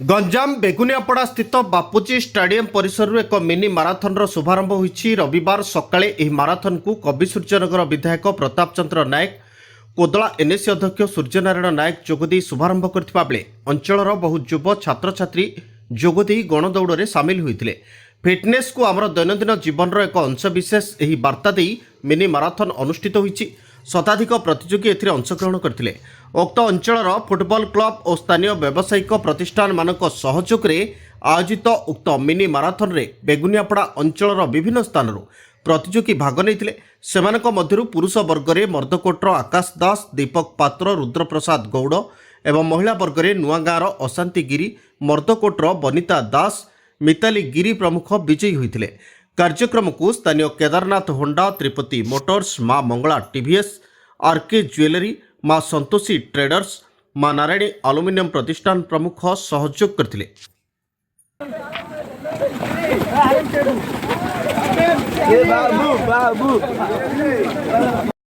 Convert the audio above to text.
गंजाम बेगुनियापड़ा स्थित बापूजी स्टाडियम परिसर एक मिनी माराथन शुभारंभ होईछि। रविवार सकाळे ଏହି माराथन को कवि सूर्यनगर विधायक प्रताप चंद्र नायक, कोदला एनएसी अध्यक्ष सूर्यनारायण नायक जोगदी शुभारंभ करथिबा बेले अंचलर बहु युव छात्र छात्री जोगदी गणदौड़े सामिल होइथिले। फिटनेस को आमर दैनंदिन जीवन एक अंशविशेष ଏହି बार्ता देई मिनी माराथन अनुष्ठित होईछि। शताधिक प्रतियोगी एथिरे अंशग्रहण करथिले। उक्त अंचलर फुटबॉल क्लब और स्थानीय व्यावसायिक प्रतिष्ठान मानक सहयोग रे आयोजित उक्त मिनी माराथन रे बेगुनियापड़ा अंचलर विभिन्न स्थानरू प्रतियोगी भाग नेइथिले। सेमानक मध्यरु पुरुष वर्ग रे मर्दकोटर आकाश दास, दीपक पात्र, रुद्रप्रसाद गौड़ एवं महिला वर्ग रे नुआगाँर अशांति गिरी, मर्दकोटर बनिता दास, मिताली गिरी प्रमुख विजयी होइथिले। कार्यक्रम को स्थानीय केदारनाथ होंडा, त्रिपति मोटर्स, मां मंगला टीवीएस, आरके ज्वेलरी, मां संतोषी ट्रेडर्स, मां नारायणी आलुमिनियम प्रतिष्ठान प्रमुख सहयोग करथिले। बाबू